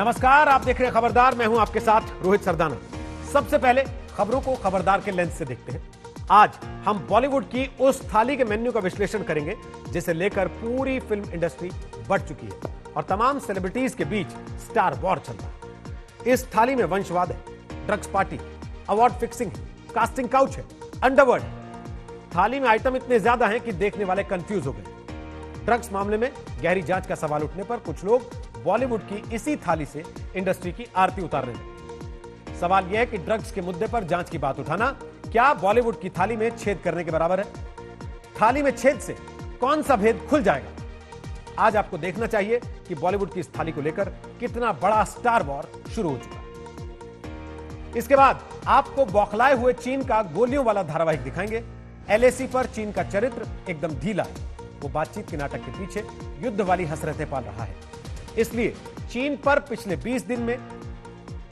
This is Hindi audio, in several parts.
नमस्कार, आप देख रहे हैं खबरदार। मैं हूं आपके साथ रोहित सरदाना। सबसे पहले खबरों को खबरदार के लेंस से देखते हैं। आज हम बॉलीवुड की उस थाली के मेन्यू का विश्लेषण करेंगे जिसे लेकर पूरी फिल्म इंडस्ट्री बढ़ चुकी है और तमाम सेलिब्रिटीज के बीच स्टार वॉर चल रहा है। इस थाली में वंशवाद है, ड्रग्स पार्टी, अवार्ड फिक्सिंग है, कास्टिंग काउच है, अंडरवर्ल्ड। थाली में आइटम इतने ज्यादा हैं कि देखने वाले कंफ्यूज हो गए। ड्रग्स मामले में गहरी जांच का सवाल उठने पर कुछ लोग बॉलीवुड की इसी थाली से इंडस्ट्री की आरती उतारने लगे। सवाल यह है कि ड्रग्स के मुद्दे पर जांच की बात उठाना क्या बॉलीवुड की थाली में छेद करने के बराबर है? थाली में छेद से कौन सा भेद खुल जाएगा? आज आपको देखना चाहिए कि बॉलीवुड की इस थाली को लेकर कितना बड़ा स्टार वॉर शुरू हो चुका है। इसके बाद आपको बौखलाए हुए चीन का गोलियों वाला धारावाहिक दिखाएंगे। एलएसी पर चीन का चरित्र एकदम ढीला है। वो बातचीत के नाटक के पीछे युद्ध वाली हसरतें पाल रहा है। इसलिए चीन पर पिछले 20 दिन में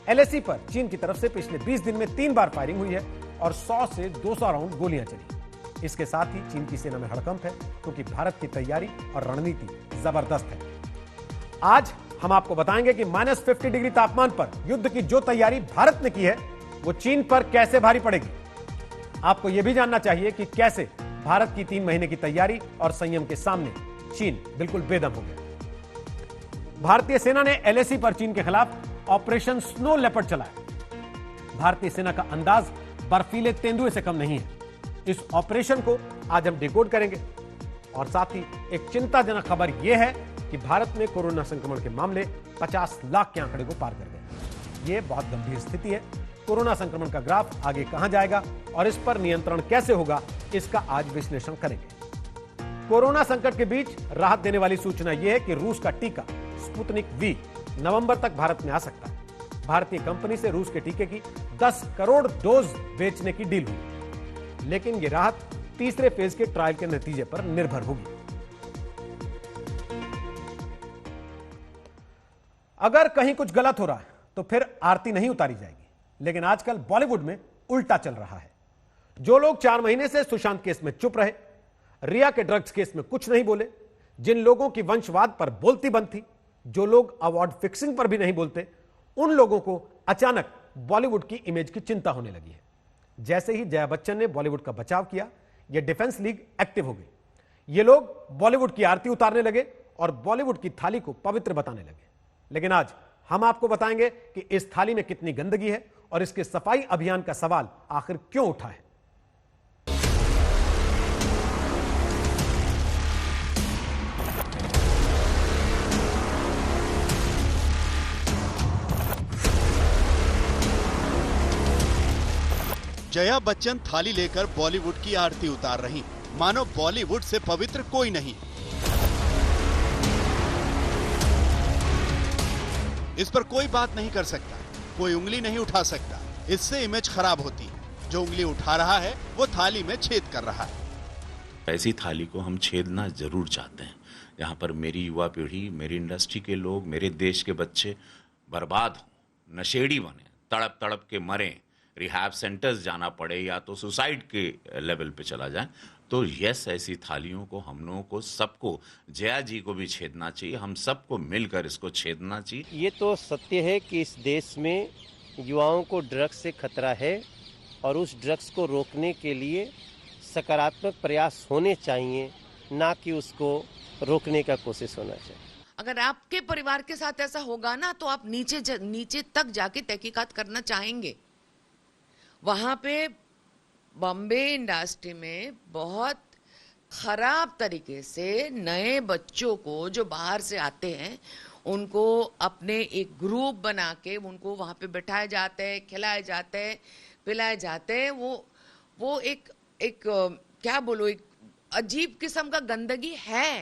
एलएसी पर चीन की तरफ से पिछले 20 दिन में 3 बार फायरिंग हुई है और 100 से 200 राउंड गोलियां चली। इसके साथ ही चीन की सेना में हड़कंप है क्योंकि भारत की तैयारी और रणनीति जबरदस्त है। आज हम आपको बताएंगे कि -50 डिग्री तापमान पर युद्ध की जो तैयारी भारत ने की है वो चीन पर कैसे भारी पड़ेगी। आपको यह भी जानना चाहिए कि कैसे भारत की 3 महीने की तैयारी और संयम के सामने चीन बिल्कुल बेदम हो गया। भारतीय सेना ने एलएसी पर चीन के खिलाफ ऑपरेशन स्नो लेपर्ड चलाया। भारतीय सेना का अंदाज बर्फीले तेंदुए से कम नहीं है। इस ऑपरेशन को आज हम डिकोड करेंगे और साथ ही एक चिंताजनक खबर यह है कि भारत में कोरोना संक्रमण के मामले 50 लाख के आंकड़े को पार कर गए। यह बहुत गंभीर स्थिति है। कोरोना संक्रमण का ग्राफ आगे कहां जाएगा और इस पर नियंत्रण कैसे होगा, इसका आज विश्लेषण करेंगे। कोरोना संकट के बीच राहत देने वाली सूचना यह है कि रूस का टीका स्पुतनिक वी नवंबर तक भारत में आ सकता है। भारतीय कंपनी से रूस के टीके की 10 करोड़ डोज बेचने की डील हुई, लेकिन यह राहत तीसरे फेज के ट्रायल के नतीजे पर निर्भर होगी। अगर कहीं कुछ गलत हो रहा है तो फिर आरती नहीं उतारी जाएगी, लेकिन आजकल बॉलीवुड में उल्टा चल रहा है। जो लोग 4 महीने से सुशांत केस में चुप रहे, रिया के ड्रग्स केस में कुछ नहीं बोले, जिन लोगों की वंशवाद पर बोलती बंद थी, जो लोग अवार्ड फिक्सिंग पर भी नहीं बोलते, उन लोगों को अचानक बॉलीवुड की इमेज की चिंता होने लगी है। जैसे ही जया बच्चन ने बॉलीवुड का बचाव किया, यह डिफेंस लीग एक्टिव हो गई। ये लोग बॉलीवुड की आरती उतारने लगे और बॉलीवुड की थाली को पवित्र बताने लगे। लेकिन आज हम आपको बताएंगे कि इस थाली में कितनी गंदगी है और इसके सफाई अभियान का सवाल आखिर क्यों उठा है। जया बच्चन थाली लेकर बॉलीवुड की आरती उतार रही, मानो बॉलीवुड से पवित्र कोई नहीं। इस पर कोई बात नहीं कर सकता, कोई उंगली नहीं उठा सकता। इससे इमेज खराब होती है। जो उंगली उठा रहा है वो थाली में छेद कर रहा है। ऐसी थाली को हम छेदना जरूर चाहते हैं, यहाँ पर मेरी युवा पीढ़ी, मेरी इंडस्ट्री के लोग, मेरे देश के बच्चे बर्बाद हो, नशेड़ी बने, तड़प तड़प के मरें, रिहैब सेंटर्स जाना पड़े या तो सुसाइड के लेवल पे चला जाए। तो यस, ऐसी थालियों को हम लोगों को सबको, जया जी को भी छेदना चाहिए। हम सबको मिलकर इसको छेदना चाहिए। ये तो सत्य है कि इस देश में युवाओं को ड्रग्स से खतरा है और उस ड्रग्स को रोकने के लिए सकारात्मक प्रयास होने चाहिए, ना कि उसको रोकने का कोशिश होना चाहिए। अगर आपके परिवार के साथ ऐसा होगा ना तो आप नीचे तक जाके तहकीकात करना चाहेंगे। वहाँ पे बॉम्बे इंडस्ट्री में बहुत खराब तरीके से नए बच्चों को जो बाहर से आते हैं उनको अपने एक ग्रुप बना के उनको वहाँ पे बिठाए जाते हैं, खिलाए जाते हैं, पिलाए जाते हैं। वो एक क्या बोलो, एक अजीब किस्म का गंदगी है।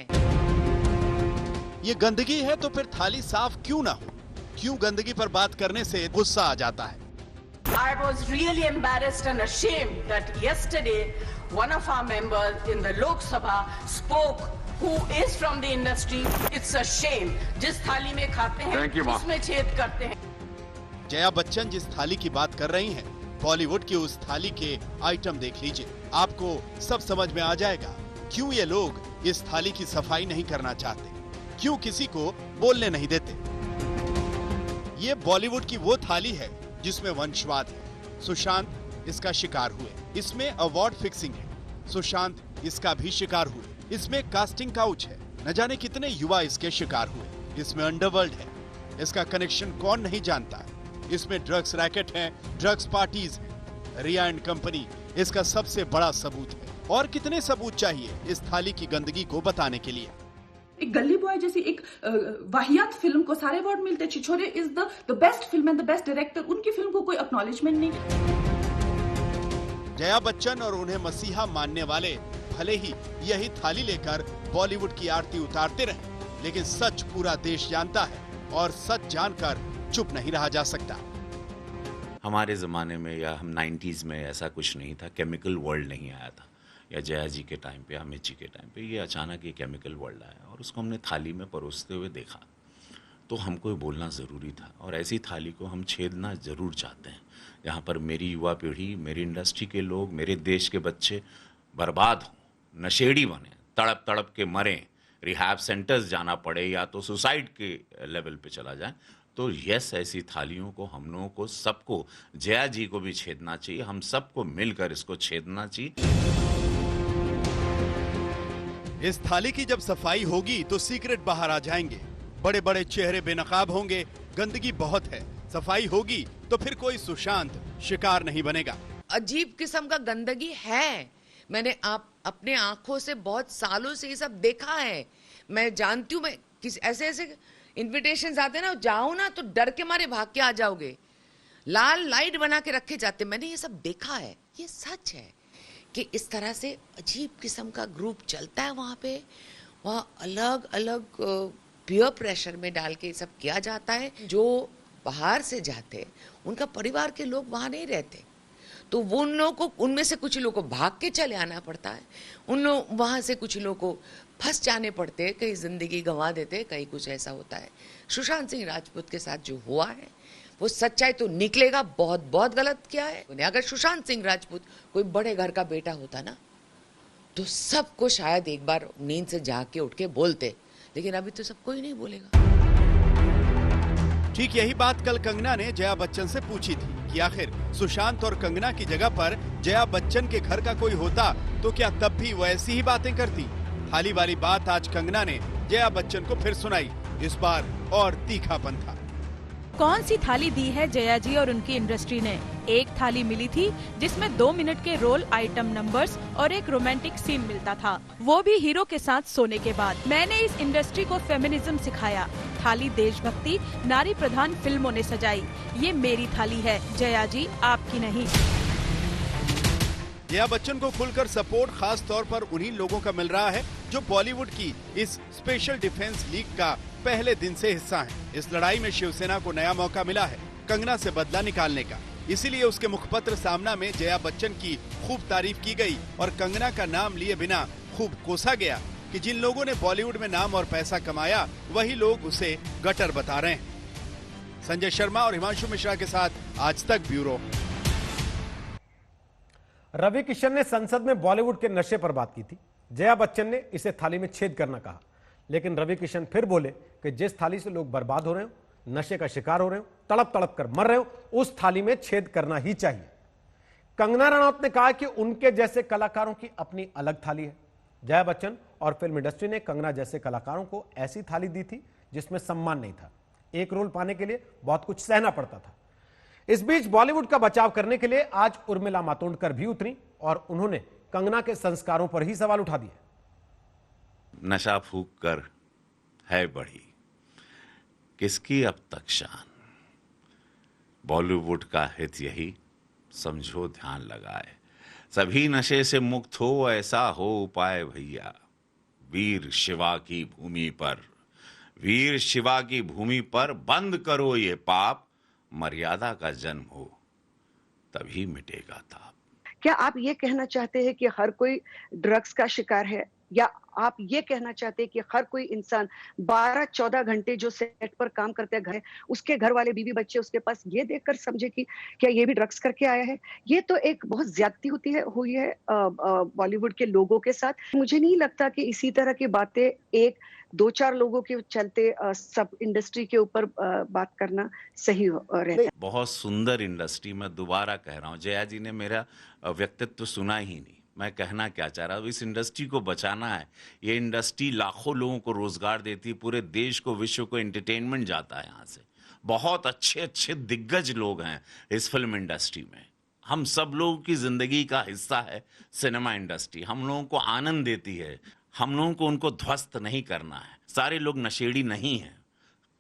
ये गंदगी है तो फिर थाली साफ क्यों ना हो? क्यों गंदगी पर बात करने से गुस्सा आ जाता है? I was really embarrassed and ashamed that yesterday one of our members in the Lok Sabha spoke who is from the industry. It's a shame. जिस थाली में खाते हैं उसमें छेद करते हैं। जया बच्चन जिस थाली की बात कर रही हैं, बॉलीवुड की उस थाली के आइटम देख लीजिए, आपको सब समझ में आ जाएगा क्यों ये लोग इस थाली की सफाई नहीं करना चाहते, क्यों किसी को बोलने नहीं देते। ये बॉलीवुड की वो थाली है जिसमें वंशवाद है। सुशांत इसका शिकार हुए। इसमें अवार्ड फिक्सिंग है। सुशांत इसका भी शिकार हुए। इसमें कास्टिंग काउच है। न जाने कितने युवा इसके शिकार हुए। इसमें अंडरवर्ल्ड है। इसका कनेक्शन कौन नहीं जानता। इसमें ड्रग्स रैकेट है, ड्रग्स पार्टीज है। रिया एंड कंपनी इसका सबसे बड़ा सबूत है। और कितने सबूत चाहिए इस थाली की गंदगी को बताने के लिए। एक गली बॉय जैसी एक वाहियात फिल्म को सारे अवार्ड मिलते, Chhichhore is the best film and the best director, उनकी फिल्म को कोई एक्नॉलेजमेंट नहीं। जया बच्चन और उन्हें मसीहा मानने वाले भले ही यही थाली लेकर बॉलीवुड की आरती उतारते रहे, लेकिन सच पूरा देश जानता है और सच जानकर चुप नहीं रहा जा सकता। हमारे ज़माने में या हम 90s में ऐसा कुछ नहीं था, केमिकल वर्ल्ड नहीं आया था, या जया जी के टाइम पे, अमित जी के टाइम पे ये अचानक ये केमिकल वर्ल्ड आया और उसको हमने थाली में परोसते हुए देखा, तो हमको बोलना ज़रूरी था। और ऐसी थाली को हम छेदना ज़रूर चाहते हैं जहाँ पर मेरी युवा पीढ़ी, मेरी इंडस्ट्री के लोग, मेरे देश के बच्चे बर्बाद हों, नशेड़ी बने, तड़प तड़प के मरें, रिहैब सेंटर्स जाना पड़े या तो सुसाइड के लेवल पे चला जाए। तो यस, ऐसी थालियों को हम लोगों को सबको, जया जी को भी छेदना चाहिए, हम सबको मिलकर इसको छेदना चाहिए। इस थाली की जब सफाई होगी तो सीक्रेट बाहर आ जाएंगे। बड़े बड़े चेहरे बेनकाब होंगे। गंदगी बहुत है। सफाई होगी तो फिर कोई सुशांत शिकार नहीं बनेगा। अजीब किस्म का गंदगी है। मैंने अपने आंखों से बहुत सालों से ये सब देखा है। मैं जानती हूँ, मैं किस ऐसे इन्विटेशंस आते ना, जाओ ना तो डर के मारे भाग के आ जाओगे। लाल लाइट बना के रखे जाते, मैंने ये सब देखा है। ये सच है कि इस तरह से अजीब किस्म का ग्रुप चलता है वहाँ पे। वहाँ अलग अलग पीयर प्रेशर में डाल के सब किया जाता है। जो बाहर से जाते उनका परिवार के लोग वहाँ नहीं रहते, तो वो उन लोगों को, उनमें से कुछ लोगों को भाग के चले आना पड़ता है। उन लोग वहाँ से कुछ लोगों को फंस जाने पड़ते हैं, कहीं जिंदगी गंवा देते, कहीं कुछ ऐसा होता है। सुशांत सिंह राजपूत के साथ जो हुआ है वो सच्चाई तो निकलेगा, बहुत बहुत गलत किया है। अगर सुशांत सिंह राजपूत कोई बड़े घर का बेटा होता ना, तो सबको शायद एक बार नींद से जाग के उठ के बोलते, लेकिन अभी तो सब कोई नहीं बोलेगा। ठीक यही बात कल कंगना ने जया बच्चन से पूछी थी कि आखिर सुशांत और कंगना की जगह पर जया बच्चन के घर का कोई होता तो क्या तब भी वो ऐसी ही बातें करती। थाली वाली बात आज कंगना ने जया बच्चन को फिर सुनाई। इस बार और तीखापन था। कौन सी थाली दी है जया जी और उनकी इंडस्ट्री ने? एक थाली मिली थी जिसमें 2 मिनट के रोल आइटम नंबर्स और एक रोमांटिक सीन मिलता था, वो भी हीरो के साथ सोने के बाद। मैंने इस इंडस्ट्री को फेमिनिज्म सिखाया। थाली देशभक्ति, नारी प्रधान फिल्मों ने सजाई। ये मेरी थाली है जया जी, आपकी नहीं। जया बच्चन को खुलकर सपोर्ट खास तौर पर उन्हीं लोगों का मिल रहा है जो बॉलीवुड की इस स्पेशल डिफेंस लीग का पहले दिन से हिस्सा हैं। इस लड़ाई में शिवसेना को नया मौका मिला है कंगना से बदला निकालने का। इसीलिए उसके मुखपत्र सामना में जया बच्चन की खूब तारीफ की गई और कंगना का नाम लिए बिना खूब कोसा गया कि जिन लोगों ने बॉलीवुड में नाम और पैसा कमाया वही लोग उसे गटर बता रहे हैं। संजय शर्मा और हिमांशु मिश्रा के साथ आज तक ब्यूरो। रवि किशन ने संसद में बॉलीवुड के नशे पर बात की थी। जया बच्चन ने इसे थाली में छेद करना कहा, लेकिन रवि किशन फिर बोले कि जिस थाली से लोग बर्बाद हो रहे हो, नशे का शिकार हो रहे हो, तड़प तड़प कर मर रहे हो, उस थाली में छेद करना ही चाहिए। कंगना रनौत ने कहा कि उनके जैसे कलाकारों की अपनी अलग थाली है। जया बच्चन और फिल्म इंडस्ट्री ने कंगना जैसे कलाकारों को ऐसी थाली दी थी जिसमें सम्मान नहीं था। एक रोल पाने के लिए बहुत कुछ सहना पड़ता था। इस बीच बॉलीवुड का बचाव करने के लिए आज उर्मिला मातोंडकर भी उतरी और उन्होंने कंगना के संस्कारों पर ही सवाल उठा दिए। नशा फूक कर है बढ़ी, किसकी अब तक शान, बॉलीवुड का हित यही, समझो ध्यान लगाए, सभी नशे से मुक्त हो, ऐसा हो उपाय भैया, वीर शिवा की भूमि पर, वीर शिवा की भूमि पर बंद करो ये पाप, मर्यादा का जन्म हो तभी मिटेगा ताप। क्या आप ये कहना चाहते हैं कि हर कोई ड्रग्स का शिकार है, या आप ये कहना चाहते हैं कि हर कोई इंसान 12-14 घंटे जो सेट पर काम करते हैं घर, उसके घर वाले बीवी बच्चे उसके पास ये देखकर समझे कि क्या ये भी ड्रग्स करके आया है? ये तो एक बहुत ज्यादती हुई है बॉलीवुड के लोगों के साथ। मुझे नहीं लगता कि इसी तरह की बातें एक 2-4 लोगों के चलते सब इंडस्ट्री के ऊपर बात करना सही रहता है। बहुत सुंदर इंडस्ट्री, मैं दोबारा कह रहा हूँ, जया जी ने मेरा व्यक्तित्व सुना ही नहीं। मैं कहना क्या चाह रहा हूँ, इस इंडस्ट्री को बचाना है। ये इंडस्ट्री लाखों लोगों को रोजगार देती है, पूरे देश को, विश्व को एंटरटेनमेंट जाता है यहाँ से। बहुत अच्छे अच्छे दिग्गज लोग हैं इस फिल्म इंडस्ट्री में। हम सब लोगों की जिंदगी का हिस्सा है सिनेमा इंडस्ट्री। हम लोगों को आनंद देती है, हम लोगों को उनको ध्वस्त नहीं करना है। सारे लोग नशेड़ी नहीं हैं,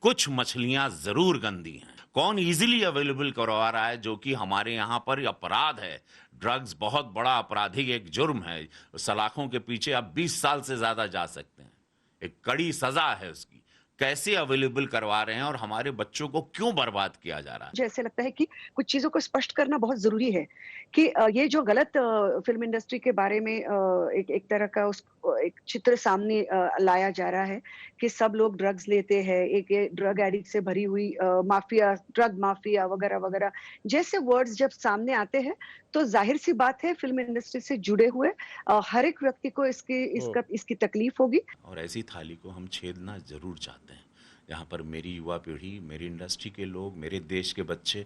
कुछ मछलियां जरूर गंदी हैं। कौन इजीली अवेलेबल करवा रहा है, जो कि हमारे यहाँ पर अपराध है। ड्रग्स बहुत बड़ा आपराधिक एक जुर्म है। सलाखों के पीछे आप 20 साल से ज्यादा जा सकते हैं, एक कड़ी सजा है उसकी। कैसे अवेलेबल करवा रहे हैं और हमारे बच्चों को क्यों बर्बाद किया जा रहा है? मुझे ऐसे लगता है कि कुछ चीजों को स्पष्ट करना बहुत जरूरी है कि ये जो गलत फिल्म इंडस्ट्री के बारे में एक तरह का एक चित्र सामने लाया जा रहा है कि सब लोग ड्रग्स लेते हैं, एक ड्रग एडिक्ट से भरी हुई माफिया, ड्रग माफिया वगैरह वगैरह जैसे वर्ड्स जब सामने आते हैं तो जाहिर सी बात है फिल्म इंडस्ट्री से जुड़े हुए हर एक व्यक्ति को इसकी तकलीफ होगी। और ऐसी थाली को हम छेदना जरूर चाहते हैं जहाँ पर मेरी युवा पीढ़ी, मेरी इंडस्ट्री के लोग, मेरे देश के बच्चे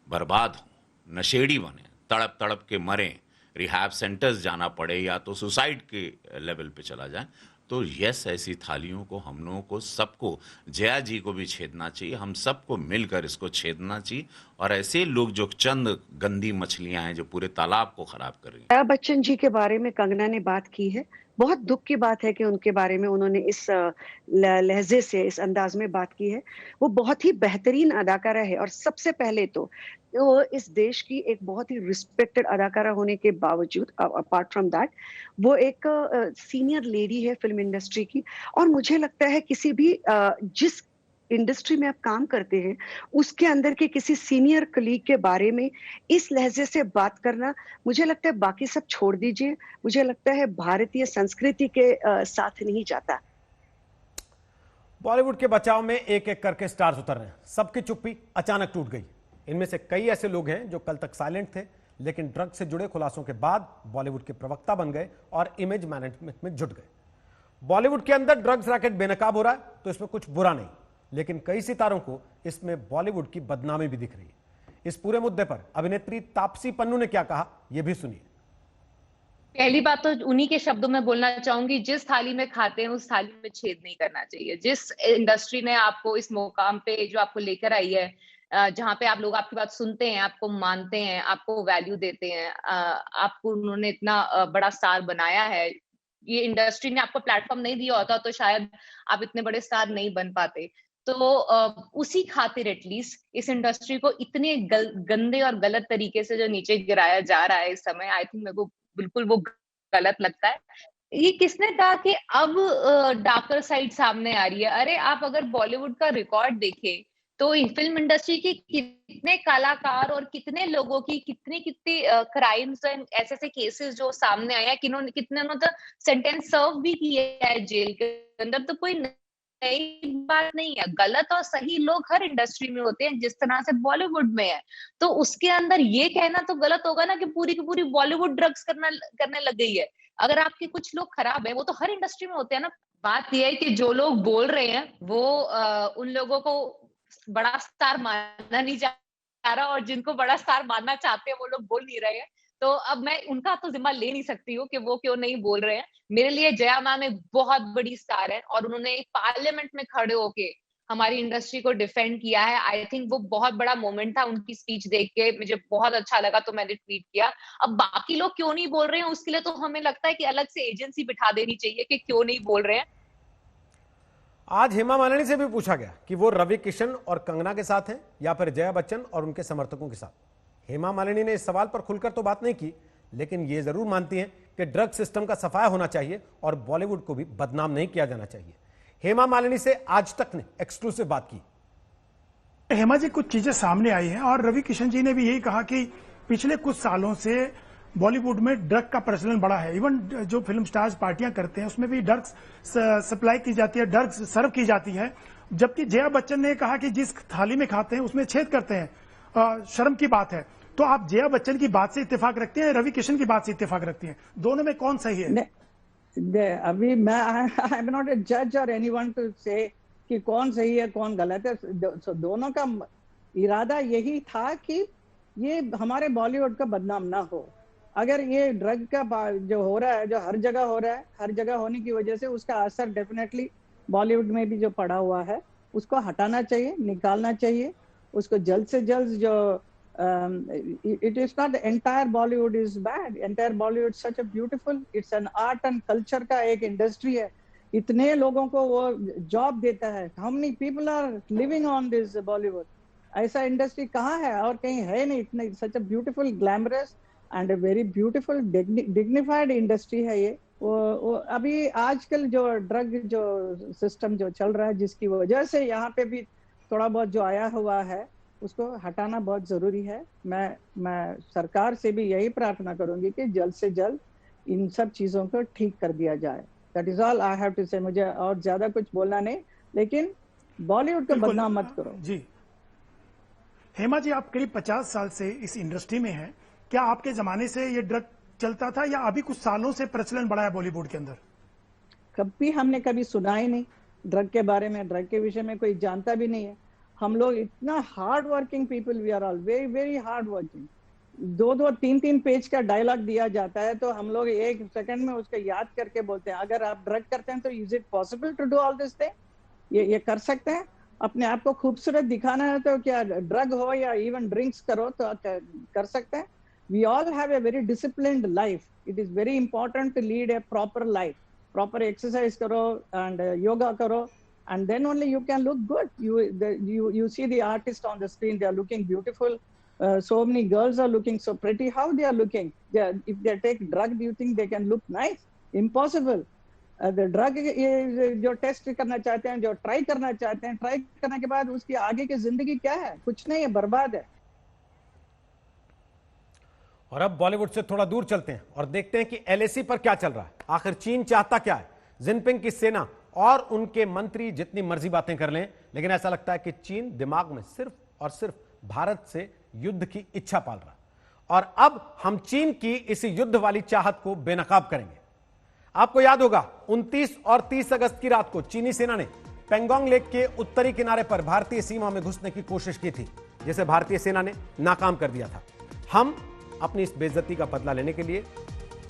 बर्बाद हों, नशेड़ी बने, तड़प तड़प के मरें, रिहैब सेंटर्स जाना पड़े या तो सुसाइड के लेवल पे चला जाए। तो यस, ऐसी थालियों को हम लोगों को, सबको, जया जी को भी छेदना चाहिए। हम सबको मिलकर इसको छेदना चाहिए। और ऐसे लोग जो चंद गंदी मछलियां हैं जो पूरे तालाब को खराब कर रही हैं। जया बच्चन जी के बारे में कंगना ने बात की है। बहुत दुख की बात है कि उनके बारे में उन्होंने इस लहजे से, इस अंदाज में बात की है। वो बहुत ही बेहतरीन अदाकारा है और सबसे पहले तो वो इस देश की एक बहुत ही रिस्पेक्टेड अदाकारा होने के बावजूद, अपार्ट फ्रॉम दैट, वो एक सीनियर लेडी है फिल्म इंडस्ट्री की। और मुझे लगता है किसी भी जिस इंडस्ट्री में आप काम करते हैं उसके अंदर के किसी सीनियर कलीग के बारे में इस लहजे से बात करना, मुझे लगता है बाकी सब छोड़ दीजिए, मुझे लगता है भारतीय संस्कृति के साथ नहीं जाता। बॉलीवुड के बचाव में एक एक करके स्टार्स उतर रहे हैं। सबकी चुप्पी अचानक टूट गई। इनमें से कई ऐसे लोग हैं जो कल तक साइलेंट थे, लेकिन ड्रग से जुड़े खुलासों के बाद बॉलीवुड के प्रवक्ता बन गए और इमेज मैनेजमेंट में जुट गए। बॉलीवुड के अंदर ड्रग्स रैकेट बेनकाब हो रहा है तो इसमें कुछ बुरा नहीं, लेकिन कई सितारों को इसमें बॉलीवुड की बदनामी भी दिख रही है। इस पूरे मुद्दे पर अभिनेत्री तापसी पन्नू ने क्या कहा, यह भी सुनिए। पहली बात तो उन्हीं के शब्दों में बोलना चाहूंगी, जिस थाली में खाते हैं उस थाली में छेद नहीं करना चाहिए। जिस इंडस्ट्री ने आपको इस मुकाम पे जो आपको लेकर आई है, जहाँ पे आप लोग आपकी बात सुनते हैं, आपको मानते हैं, आपको वैल्यू देते हैं, आपको उन्होंने इतना बड़ा स्टार बनाया है, ये इंडस्ट्री ने आपको प्लेटफॉर्म नहीं दिया होता तो शायद आप इतने बड़े स्टार नहीं बन पाते। तो उसी खातिर एटलीस्ट इस इंडस्ट्री को इतने गंदे और गलत तरीके से जो नीचे गिराया जा रहा है इस समय, आई थिंक मेरे को बिल्कुल वो गलत लगता है। ये किसने कहा कि अब डार्कर साइड सामने आ रही है? अरे आप अगर बॉलीवुड का रिकॉर्ड देखें तो फिल्म इंडस्ट्री के कितने कलाकार और कितने लोगों की कितने क्राइम्स एंड ऐसे केसेस जो सामने आए हैं, कितने तो सेंटेंस सर्व भी किया है जेल के अंदर। तो कोई नई बात नहीं है। गलत और सही लोग हर इंडस्ट्री में होते हैं, जिस तरह से बॉलीवुड में है। तो उसके अंदर ये कहना तो गलत होगा ना कि पूरी की पूरी बॉलीवुड ड्रग्स करने लग गई है। अगर आपके कुछ लोग खराब है, वो तो हर इंडस्ट्री में होते हैं ना। बात यह है कि जो लोग बोल रहे हैं वो उन लोगों को बड़ा स्टार मानना नहीं चाह रहा, और जिनको बड़ा स्टार मानना चाहते हैं वो लोग बोल नहीं रहे हैं। तो अब मैं उनका तो जिम्मा ले नहीं सकती हूँ कि वो क्यों नहीं बोल रहे हैं। मेरे लिए जया मैम एक बहुत बड़ी स्टार है और उन्होंने पार्लियामेंट में खड़े होके हमारी इंडस्ट्री को डिफेंड किया है। आई थिंक वो बहुत बड़ा मोमेंट था। उनकी स्पीच देख के मुझे बहुत अच्छा लगा तो मैंने ट्वीट किया। अब बाकी लोग क्यों नहीं बोल रहे हैं उसके लिए तो हमें लगता है कि अलग से एजेंसी बिठा देनी चाहिए कि क्यों नहीं बोल रहे हैं। आज हेमा मालिनी से भी पूछा गया कि वो रवि किशन और कंगना के साथ हैं या फिर जया बच्चन और उनके समर्थकों के साथ। हेमा मालिनी ने इस सवाल पर खुलकर तो बात नहीं की, लेकिन ये जरूर मानती हैं कि ड्रग सिस्टम का सफाया होना चाहिए और बॉलीवुड को भी बदनाम नहीं किया जाना चाहिए। हेमा मालिनी से आज तक ने एक्सक्लूसिव बात की। हेमा जी, कुछ चीजें सामने आई हैं और रवि किशन जी ने भी यही कहा कि पिछले कुछ सालों से बॉलीवुड में ड्रग का प्रचलन बढ़ा है। इवन जो फिल्म स्टार्स पार्टियां करते हैं उसमें भी ड्रग्स सप्लाई की जाती है, ड्रग्स सर्व की जाती है। जबकि जया बच्चन ने कहा कि जिस थाली में खाते हैं उसमें छेद करते हैं, शर्म की बात है। तो आप जया बच्चन की बात से इत्तेफाक रखते हैं, रवि किशन की बात से इत्तेफाक रखती हैं? दोनों में कौन सही है? अभी मैं आई एम नॉट ए जज और एनीवन टू से कि कौन सही है कौन गलत है। दोनों का इरादा यही था कि ये हमारे बॉलीवुड का बदनाम ना हो। अगर ये ड्रग का जो हो रहा है, जो हर जगह हो रहा है, हर जगह होने की वजह से उसका असर डेफिनेटली बॉलीवुड में भी जो पड़ा हुआ है उसको हटाना चाहिए, निकालना चाहिए उसको जल्द से जल्द। जो it is not the entire Bollywood is bad, entire Bollywood is such a beautiful, it's an art and culture का एक इंडस्ट्री है, इतने लोगों को वो जॉब देता है। how many people are living on this Bollywood? ऐसा इंडस्ट्री कहाँ है और कहीं है नहीं। इतने such a beautiful, glamorous and a very beautiful, dignified industry है ये। वो अभी आजकल जो ड्रग जो सिस्टम जो चल रहा है जिसकी वजह से यहाँ पे भी थोड़ा बहुत जो आया हुआ है उसको हटाना बहुत जरूरी है। मैं सरकार से भी यही प्रार्थना करूंगी कि जल्द से जल्द इन सब चीजों को ठीक कर दिया जाए। That is all I have to say. मुझे और ज्यादा कुछ बोलना नहीं, लेकिन बॉलीवुड को बदनाम मत करो। जी हेमा जी, आप करीब 50 साल से इस इंडस्ट्री में हैं। क्या आपके जमाने से ये ड्रग चलता था या अभी कुछ सालों से प्रचलन बढ़ा है बॉलीवुड के अंदर? कभी हमने कभी सुना ही नहीं ड्रग के बारे में, ड्रग के विषय में कोई जानता भी नहीं है। हम लोग इतना hard working people, we are all very very hard working. 2-2, 3-3 page का डायलॉग दिया जाता है तो हम लोग 1 सेकंड में उसको याद करके बोलते हैं। अगर आप ड्रग करते हैं तो is it possible to do all this thing? ये कर सकते हैं? अपने आप को खूबसूरत दिखाना है तो क्या ड्रग हो या इवन ड्रिंक्स करो तो कर सकते हैं। We all have a very disciplined life. It is very important to lead a proper life. Proper exercise करो एंड योगा करो, and then only you can look good. You see the artist on the screen, they are looking beautiful. So many girls are looking so pretty. How they are looking? If they take drug, do you think they can look nice? Impossible. The drug जो टेस्ट करना चाहते हैं, जो ट्राई करना चाहते हैं, ट्राई करने के बाद उसकी आगे की जिंदगी क्या है? कुछ नहीं है, बर्बाद है। और अब बॉलीवुड से थोड़ा दूर चलते हैं और देखते हैं कि LAC पर क्या चल रहा है। आखिर चीन चाहता क्या है? जिनपिंग की सेना और उनके मंत्री जितनी मर्जी बातें कर लें, लेकिन ऐसा लगता है कि चीन दिमाग में सिर्फ और सिर्फ भारत से युद्ध की इच्छा पाल रहा है। और अब हम चीन की इसी युद्ध वाली चाहत को बेनकाब करेंगे। आपको याद होगा 29 और 30 अगस्त की रात को चीनी सेना ने पेंगोंग लेक के उत्तरी किनारे पर भारतीय सीमा में घुसने की कोशिश की थी, जिसे भारतीय सेना ने नाकाम कर दिया था। हम अपनी इस बेइज्जती का बदला लेने के लिए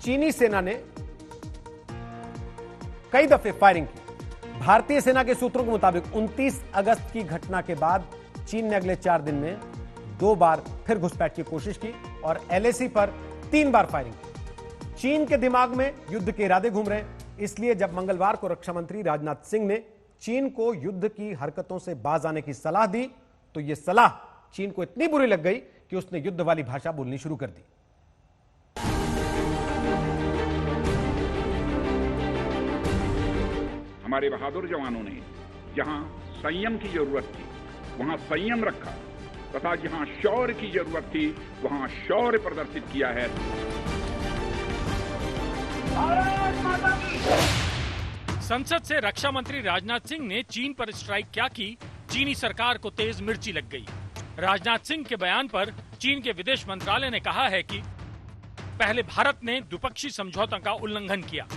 चीनी सेना ने कई दफे फायरिंग की। भारतीय सेना के सूत्रों के मुताबिक 29 अगस्त की घटना के बाद चीन ने अगले 4 दिन में 2 बार फिर घुसपैठ की कोशिश की और LAC पर 3 बार फायरिंग की। चीन के दिमाग में युद्ध के इरादे घूम रहे हैं। इसलिए जब मंगलवार को रक्षा मंत्री राजनाथ सिंह ने चीन को युद्ध की हरकतों से बाज आने की सलाह दी, तो यह सलाह चीन को इतनी बुरी लग गई कि उसने युद्ध वाली भाषा बोलनी शुरू कर दी। हमारे बहादुर जवानों ने जहां संयम की जरूरत थी वहां संयम रखा तथा जहां शौर्य की जरूरत थी वहां शौर्य प्रदर्शित किया है। संसद से रक्षा मंत्री राजनाथ सिंह ने चीन पर स्ट्राइक क्या की, चीनी सरकार को तेज मिर्ची लग गई। राजनाथ सिंह के बयान पर चीन के विदेश मंत्रालय ने कहा है कि पहले भारत ने द्विपक्षीय समझौता का उल्लंघन किया।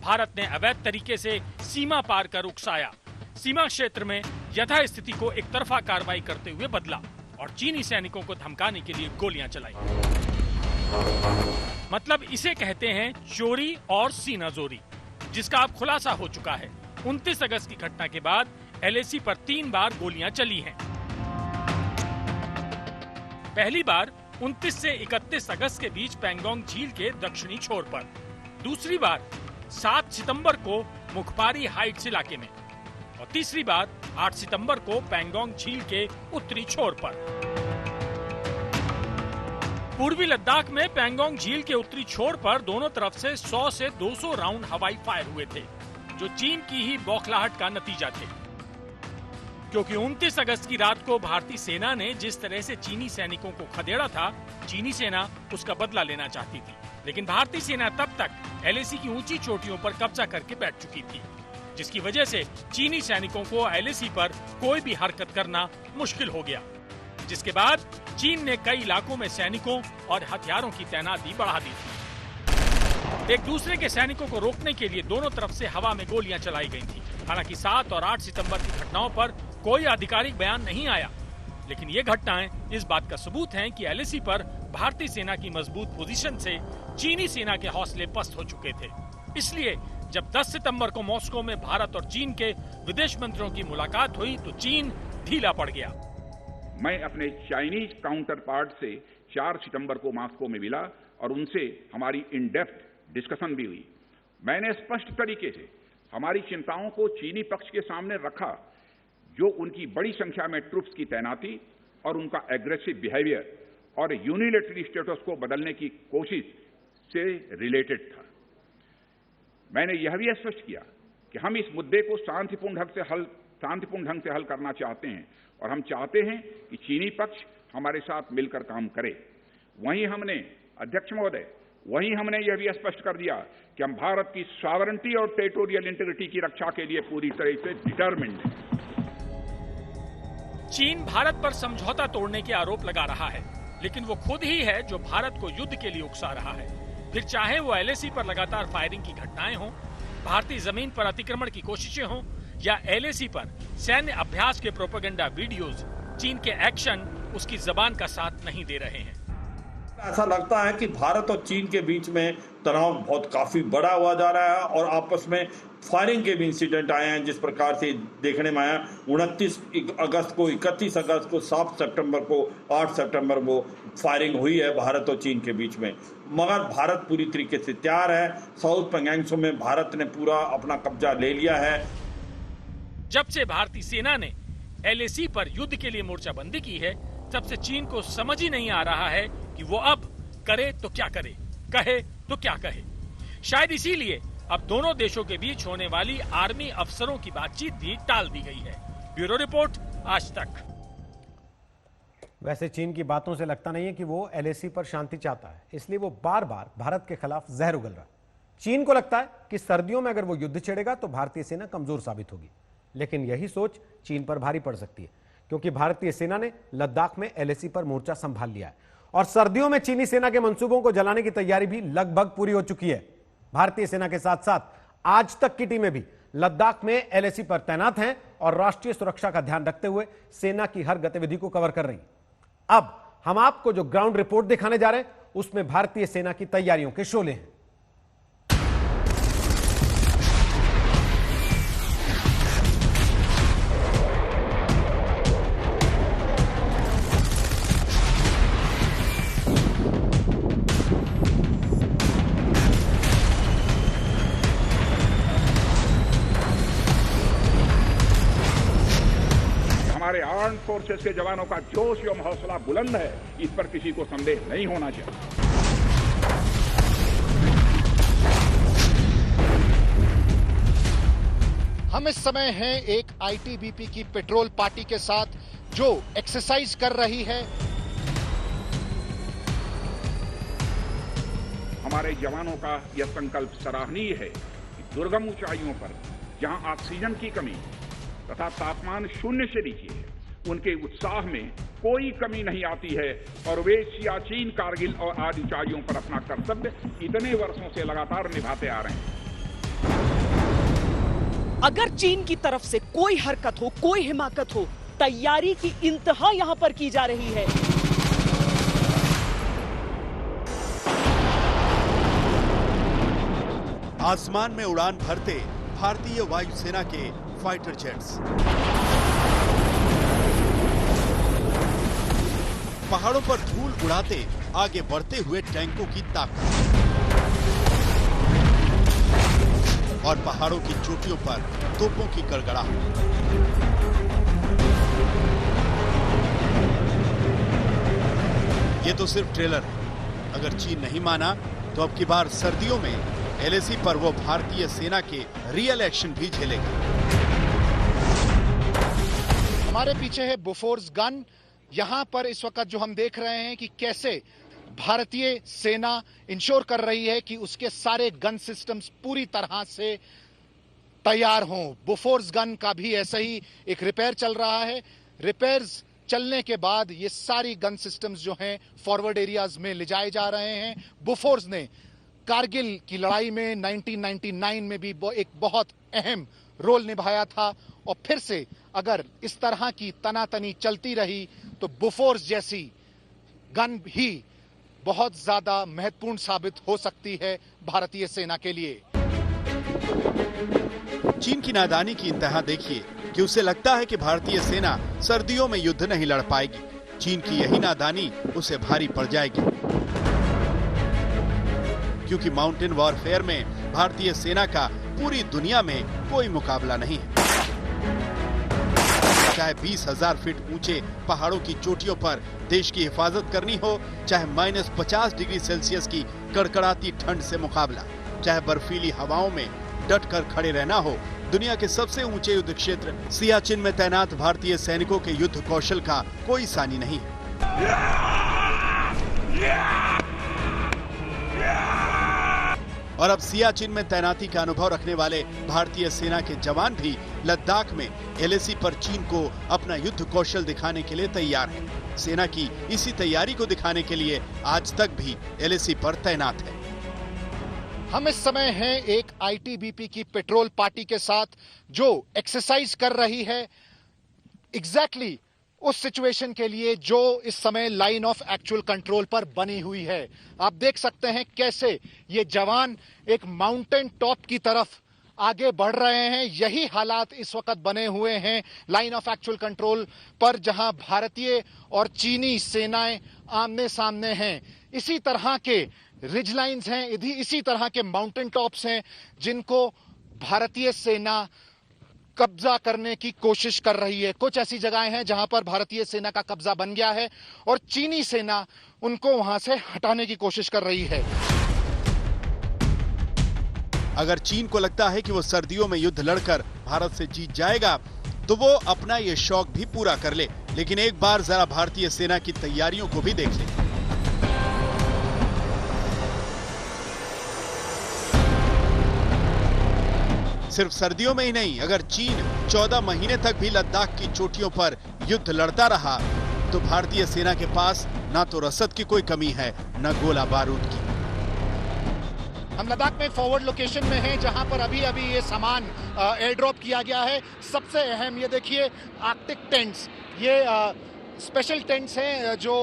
भारत ने अवैध तरीके से सीमा पार कर उकसाया, सीमा क्षेत्र में यथास्थिति को एक तरफा कार्रवाई करते हुए बदला और चीनी सैनिकों को धमकाने के लिए गोलियां चलाई। मतलब इसे कहते हैं चोरी और सीनाजोरी, जिसका अब खुलासा हो चुका है। 29 अगस्त की घटना के बाद LAC पर 3 बार गोलियां चली हैं। पहली बार 29 से 31 अगस्त के बीच पेंगोंग झील के दक्षिणी छोर पर, दूसरी बार 7 सितंबर को मुखपारी हाइट्स इलाके में और तीसरी बार 8 सितंबर को पेंगोंग झील के उत्तरी छोर पर। पूर्वी लद्दाख में पेंगोंग झील के उत्तरी छोर पर दोनों तरफ से 100 से 200 राउंड हवाई फायर हुए थे, जो चीन की ही बौखलाहट का नतीजा थे। क्योंकि 29 अगस्त की रात को भारतीय सेना ने जिस तरह से चीनी सैनिकों को खदेड़ा था, चीनी सेना उसका बदला लेना चाहती थी। लेकिन भारतीय सेना तब तक LAC की ऊंची चोटियों पर कब्जा करके बैठ चुकी थी, जिसकी वजह से चीनी सैनिकों को LAC पर कोई भी हरकत करना मुश्किल हो गया। जिसके बाद चीन ने कई इलाकों में सैनिकों और हथियारों की तैनाती बढ़ा दी थी। एक दूसरे के सैनिकों को रोकने के लिए दोनों तरफ से हवा में गोलियां चलाई गई थी। हालांकि 7 और 8 सितंबर की घटनाओं पर कोई आधिकारिक बयान नहीं आया, लेकिन ये घटनाएं इस बात का सबूत हैं कि एलएसी पर भारतीय सेना की मजबूत पोजीशन से चीनी सेना के हौसले पस्त हो चुके थे। इसलिए जब 10 सितंबर को मॉस्को में भारत और चीन के विदेश मंत्रियों की मुलाकात हुई तो चीन ढीला पड़ गया। मैं अपने चाइनीज काउंटर पार्ट से 4 सितंबर को मॉस्को में मिला और उनसे हमारी इन डेप्थ डिस्कशन भी हुई। मैंने स्पष्ट तरीके से हमारी चिंताओं को चीनी पक्ष के सामने रखा, जो उनकी बड़ी संख्या में ट्रूप्स की तैनाती और उनका एग्रेसिव बिहेवियर और यूनिलैटरल स्टेटस को बदलने की कोशिश से रिलेटेड था। मैंने यह भी स्पष्ट किया कि हम इस मुद्दे को शांतिपूर्ण ढंग से हल करना चाहते हैं और हम चाहते हैं कि चीनी पक्ष हमारे साथ मिलकर काम करे। वहीं हमने अध्यक्ष महोदय यह भी स्पष्ट कर दिया कि हम भारत की सॉवरेंटी और टेरिटोरियल इंटीग्रिटी की रक्षा के लिए पूरी तरह से डिटरमिन्ड हैं। चीन भारत पर समझौता तोड़ने के आरोप लगा रहा है, लेकिन वो खुद ही है जो भारत को युद्ध के लिए उकसा रहा है। फिर चाहे वो एलएसी पर लगातार फायरिंग की घटनाएं हों, भारतीय जमीन पर अतिक्रमण की कोशिशें हों या एलएसी पर सैन्य अभ्यास के प्रोपेगेंडा वीडियोज, चीन के एक्शन उसकी जबान का साथ नहीं दे रहे हैं। ऐसा लगता है कि भारत और चीन के बीच में तनाव काफी बड़ा हुआ जा रहा है और आपस में फायरिंग के भी इंसिडेंट आए हैं। जिस प्रकार से देखने में आया 29 अगस्त को, 31 अगस्त को, 7 सितंबर को, 8 सितंबर को फायरिंग हुई है भारत और चीन के बीच में। मगर भारत पूरी तरीके से तैयार है। साउथ पैंगोंग में भारत ने पूरा अपना कब्जा ले लिया है। जब से भारतीय सेना ने एलएसी पर युद्ध के लिए मोर्चाबंदी की है, तब से चीन को समझ ही नहीं आ रहा है कि वो अब करे तो क्या करे, कहे तो क्या कहे। शायद इसीलिए अब दोनों देशों के बीच होने वाली आर्मी अफसरों की बातचीत भी टाल दी गई है। ब्यूरो रिपोर्ट, आज तक। वैसे चीन की बातों से लगता नहीं है कि वो एलएसी पर शांति चाहता है, इसलिए वो बार बार भारत के खिलाफ जहर उगल रहा है। चीन को लगता है कि सर्दियों में अगर वो युद्ध छेड़ेगा तो भारतीय सेना कमजोर साबित होगी, लेकिन यही सोच चीन पर भारी पड़ सकती है, क्योंकि भारतीय सेना ने लद्दाख में एलएसी पर मोर्चा संभाल लिया है और सर्दियों में चीनी सेना के मंसूबों को जलाने की तैयारी भी लगभग पूरी हो चुकी है। भारतीय सेना के साथ साथ आज तक की टीमें भी लद्दाख में एलएसी पर तैनात हैं और राष्ट्रीय सुरक्षा का ध्यान रखते हुए सेना की हर गतिविधि को कवर कर रही। अब हम आपको जो ग्राउंड रिपोर्ट दिखाने जा रहे हैं उसमें भारतीय सेना की तैयारियों के शोले हैं। हमारे आर्म फोर्सेस के जवानों का जोश एवं हौसला बुलंद है, इस पर किसी को संदेह नहीं होना चाहिए। हम इस समय हैं एक आईटीबीपी की पेट्रोल पार्टी के साथ जो एक्सरसाइज कर रही है। हमारे जवानों का यह संकल्प सराहनीय है कि दुर्गम ऊंचाइयों पर जहां ऑक्सीजन की कमी तथा तापमान 0 से नीचे है, उनके उत्साह में कोई कमी नहीं आती है और वे सियाचिन, कारगिल और आदि ऊंचाइयों पर अपना कर्तव्य इतने वर्षों से लगातार निभाते आ रहे हैं। अगर चीन की तरफ से कोई हरकत हो, कोई हिमाकत हो, तैयारी की इंतहा यहां पर की जा रही है। आसमान में उड़ान भरते भारतीय वायुसेना के फाइटर जेट्स, पहाड़ों पर धूल उड़ाते आगे बढ़ते हुए टैंकों की ताकत और पहाड़ों की चोटियों पर तोपों की गड़गड़ाहट। ये तो सिर्फ ट्रेलर है। अगर चीन नहीं माना तो अब की बार सर्दियों में एलएसी पर वो भारतीय सेना के रियल एक्शन भी झेलेगा। हमारे पीछे है बोफोर्स गन। यहां पर इस वक्त जो हम देख रहे हैं कि कैसे भारतीय सेना इंश्योर कर रही है कि उसके सारे गन सिस्टम्स पूरी तरह से तैयार हों। बोफोर्स गन का भी ऐसा ही एक रिपेयर चल रहा है। रिपेयर्स चलने के बाद ये सारी गन सिस्टम्स जो हैं फॉरवर्ड एरियाज में ले जाए जा रहे हैं। बोफोर्स ने कारगिल की लड़ाई में 1999 में भी एक बहुत अहम रोल निभाया था। और फिर से अगर इस तरह की तनातनी चलती रही तो बोफोर्स जैसी गन ही बहुत ज्यादा महत्वपूर्ण साबित हो सकती है भारतीय सेना के लिए। चीन की नादानी की इंतहा देखिए कि उसे लगता है कि भारतीय सेना सर्दियों में युद्ध नहीं लड़ पाएगी। चीन की यही नादानी उसे भारी पड़ जाएगी, क्योंकि माउंटेन वॉरफेयर में भारतीय सेना का पूरी दुनिया में कोई मुकाबला नहीं है। चाहे 20,000 फीट ऊंचे पहाड़ों की चोटियों पर देश की हिफाजत करनी हो, चाहे -50 डिग्री सेल्सियस की कड़कड़ाती ठंड से मुकाबला, चाहे बर्फीली हवाओं में डटकर खड़े रहना हो, दुनिया के सबसे ऊंचे युद्ध क्षेत्र सियाचिन में तैनात भारतीय सैनिकों के युद्ध कौशल का कोई सानी नहीं है। और अब सियाचिन में तैनाती का अनुभव रखने वाले भारतीय सेना के जवान भी लद्दाख में एलएसी पर चीन को अपना युद्ध कौशल दिखाने के लिए तैयार हैं। सेना की इसी तैयारी को दिखाने के लिए आज तक भी एलएसी पर तैनात है। हम इस समय हैं एक आईटीबीपी की पेट्रोल पार्टी के साथ जो एक्सरसाइज कर रही है एग्जैक्टली उस सिचुएशन के लिए जो इस समय लाइन ऑफ एक्चुअल कंट्रोल पर बनी हुई है। आप देख सकते हैं कैसे ये जवान एक माउंटेन टॉप की तरफ आगे बढ़ रहे हैं। यही हालात इस वक्त बने हुए हैं लाइन ऑफ एक्चुअल कंट्रोल पर, जहां भारतीय और चीनी सेनाएं आमने सामने हैं। इसी तरह के रिज लाइन्स हैं, इसी तरह के माउंटेन टॉप्स हैं जिनको भारतीय सेना कब्जा करने की कोशिश कर रही है। कुछ ऐसी जगहें हैं जहां पर भारतीय सेना का कब्जा बन गया है और चीनी सेना उनको वहां से हटाने की कोशिश कर रही है। अगर चीन को लगता है कि वो सर्दियों में युद्ध लड़कर भारत से जीत जाएगा तो वो अपना ये शौक भी पूरा कर ले, लेकिन एक बार जरा भारतीय सेना की तैयारियों को भी देख ले। सिर्फ सर्दियों में ही नहीं, अगर चीन 14 महीने तक भी लद्दाख की चोटियों पर युद्ध लड़ता रहा तो भारतीय सेना के पास ना तो रसद की कोई कमी है, न गोला बारूद की। हम लद्दाख में फॉरवर्ड लोकेशन में हैं जहां पर अभी ये सामान एयर ड्रॉप किया गया है। सबसे अहम ये देखिए आर्कटिक टेंट्स, ये स्पेशल टेंट्स हैं जो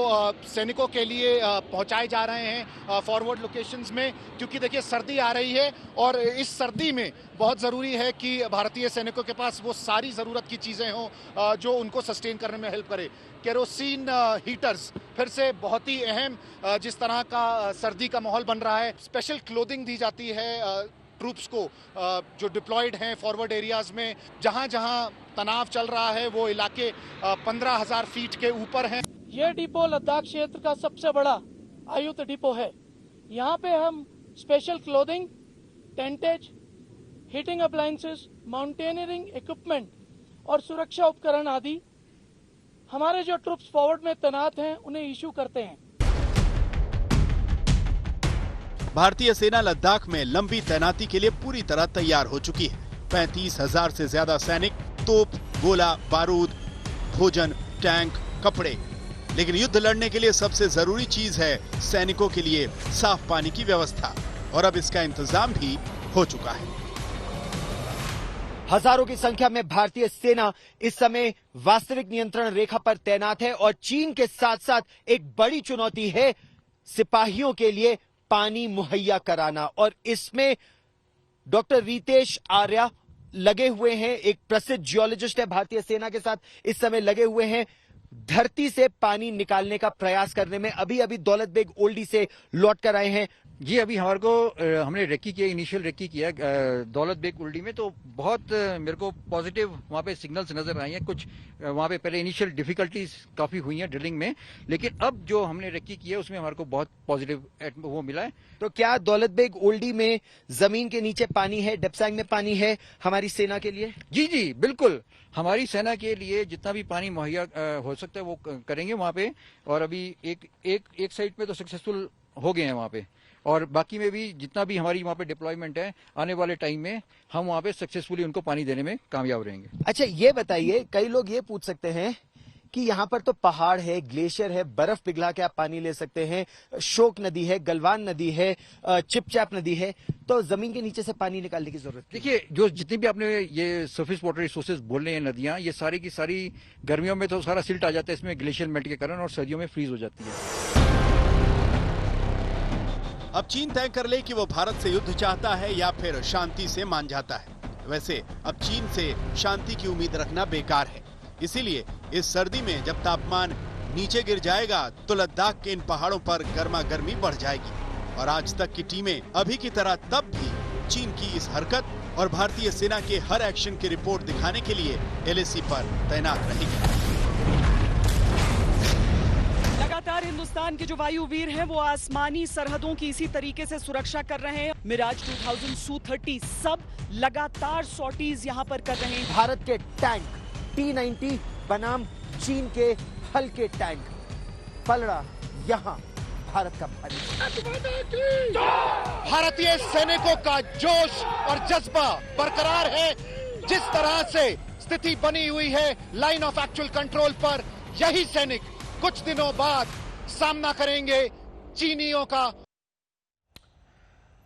सैनिकों के लिए पहुंचाए जा रहे हैं फॉरवर्ड लोकेशंस में, क्योंकि देखिए सर्दी आ रही है और इस सर्दी में बहुत ज़रूरी है कि भारतीय सैनिकों के पास वो सारी ज़रूरत की चीज़ें हों जो उनको सस्टेन करने में हेल्प करे। केरोसिन हीटर्स फिर से बहुत ही अहम, जिस तरह का सर्दी का माहौल बन रहा है। स्पेशल क्लोथिंग दी जाती है ट्रूप्स को जो डिप्लॉयड हैं फॉरवर्ड एरियाज में। जहां जहां तनाव चल रहा है वो इलाके 15,000 फीट के ऊपर हैं। ये डिपो लद्दाख क्षेत्र का सबसे बड़ा आयुध डिपो है। यहाँ पे हम special clothing, tentage, heating appliances, mountaineering equipment और सुरक्षा उपकरण आदि हमारे जो ट्रूप्स फॉरवर्ड में तैनात हैं उन्हें इशू करते हैं। भारतीय सेना लद्दाख में लंबी तैनाती के लिए पूरी तरह तैयार हो चुकी है। 35,000 से ज्यादा सैनिक, तोप, गोला बारूद, भोजन, टैंक, कपड़े। लेकिन युद्ध लड़ने के लिए सबसे जरूरी चीज है सैनिकों के लिए साफ पानी की व्यवस्था, और अब इसका इंतजाम भी हो चुका है। हजारों की संख्या में भारतीय सेना इस समय वास्तविक नियंत्रण रेखा पर तैनात है और चीन के साथ साथ एक बड़ी चुनौती है सिपाहियों के लिए पानी मुहैया कराना। और इसमें डॉक्टर रितेश आर्या लगे हुए हैं, एक प्रसिद्ध जियोलॉजिस्ट है, भारतीय सेना के साथ इस समय लगे हुए हैं धरती से पानी निकालने का प्रयास करने में। अभी दौलत बेग ओल्डी से लौट कर आए हैं। जी, अभी हमारे को हमने रेक्की किया, इनिशियल रेक्की किया दौलत बेग उल्डी में, तो बहुत मेरे को पॉजिटिव वहाँ पे सिग्नल्स नजर आए हैं। कुछ वहाँ पे पहले इनिशियल डिफिकल्टीज काफी हुई हैं ड्रिलिंग में, लेकिन अब जो हमने रेक्की किया उसमें हमारे को बहुत पॉजिटिव वो मिला है। तो क्या दौलत बेग ओल्डी में जमीन के नीचे पानी है, डेप्सैंग में पानी है हमारी सेना के लिए? जी बिल्कुल, हमारी सेना के लिए जितना भी पानी मुहैया हो सकता है वो करेंगे वहाँ पे। और अभी एक साइड पे तो सक्सेसफुल हो गए हैं वहाँ पे, और बाकी में भी जितना भी हमारी वहाँ पे डिप्लॉयमेंट है आने वाले टाइम में हम वहाँ पे सक्सेसफुली उनको पानी देने में कामयाब रहेंगे। अच्छा, ये बताइए, कई लोग ये पूछ सकते हैं कि यहाँ पर तो पहाड़ है, ग्लेशियर है, बर्फ पिघला के आप पानी ले सकते हैं, शोक नदी है, गलवान नदी है, चिपचाप नदी है, तो जमीन के नीचे से पानी निकालने की जरूरत। देखिए, जो जितनी भी आपने ये सरफेस वाटर रिसोर्सेज बोल रहे हैं, नदियां, ये सारी की सारी गर्मियों में तो सारा सिल्ट आ जाता है इसमें ग्लेशियर मेल्ट के कारण, और सर्दियों में फ्रीज हो जाती है। अब चीन तय कर ले कि वो भारत से युद्ध चाहता है या फिर शांति से मान जाता है। वैसे अब चीन से शांति की उम्मीद रखना बेकार है। इसीलिए इस सर्दी में जब तापमान नीचे गिर जाएगा तो लद्दाख के इन पहाड़ों पर गर्मा गर्मी बढ़ जाएगी। और आज तक की टीमें अभी की तरह तब भी चीन की इस हरकत और भारतीय सेना के हर एक्शन की रिपोर्ट दिखाने के लिए LAC पर तैनात रहेगी। लगातार हिंदुस्तान के जो वायुवीर हैं वो आसमानी सरहदों की इसी तरीके से सुरक्षा कर रहे हैं। मिराज 2000 Su-30 सब लगातार सॉर्टीज यहां पर कर रहे हैं। भारत के टैंक T-90 बनाम चीन के हल्के टैंक, पलड़ा यहां भारत का भारतीय सैनिकों का जोश और जज्बा बरकरार है। जिस तरह से स्थिति बनी हुई है लाइन ऑफ एक्चुअल कंट्रोल पर, यही सैनिक कुछ दिनों बाद सामना करेंगे चीनियों का।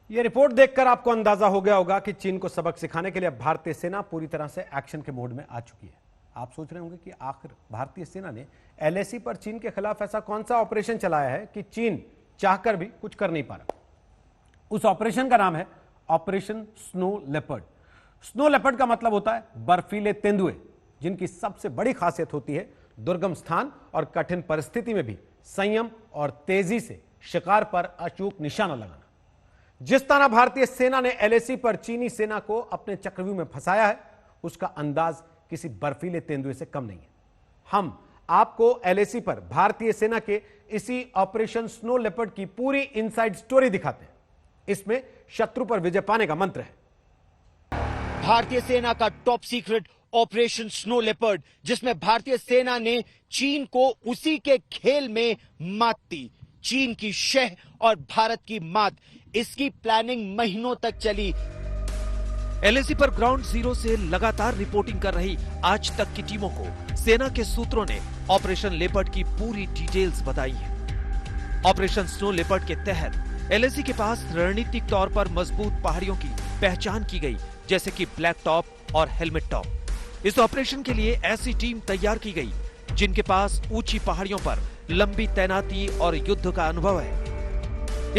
यह रिपोर्ट देखकर आपको अंदाजा हो गया होगा कि चीन को सबक सिखाने के लिए अब भारतीय सेना पूरी तरह से एक्शन के मोड में आ चुकी है। आप सोच रहे होंगे कि आखिर भारतीय सेना ने LAC पर चीन के खिलाफ ऐसा कौन सा ऑपरेशन चलाया है कि चीन चाहकर भी कुछ कर नहीं पा रहा। उस ऑपरेशन का नाम है operation snow leopard. Snow leopard का मतलब होता है बर्फीले तेंदुए, जिनकी सबसे बड़ी खासियत होती है दुर्गम स्थान और कठिन परिस्थिति में भी संयम और तेजी से शिकार पर अचूक निशाना लगाना। जिस तरह भारतीय सेना ने LAC पर चीनी सेना को अपने चक्रव्यूह में फंसाया है, उसका अंदाज किसी बर्फीले तेंदुए से कम नहीं है। हम आपको LAC पर भारतीय सेना के इसी ऑपरेशन स्नो लेपर्ड की पूरी इनसाइड स्टोरी दिखाते हैं। इसमें शत्रु पर विजय पाने का मंत्र है। भारतीय सेना का top secret operation snow leopard, जिसमें भारतीय सेना ने चीन को उसी के खेल में मात दी। चीन की शह और भारत की मात, इसकी प्लानिंग महीनों तक चली। LAC पर ग्राउंड जीरो से लगातार रिपोर्टिंग कर रही आज तक की टीमों को सेना के सूत्रों ने ऑपरेशन लेपर्ड की पूरी डिटेल्स बताई है। ऑपरेशन स्नो लेपर्ड के तहत LAC के पास रणनीतिक तौर पर मजबूत पहाड़ियों की पहचान की गई, जैसे कि ब्लैक टॉप और हेलमेट टॉप। इस ऑपरेशन के लिए ऐसी टीम तैयार की गई जिनके पास ऊंची पहाड़ियों पर लंबी तैनाती और युद्ध का अनुभव है।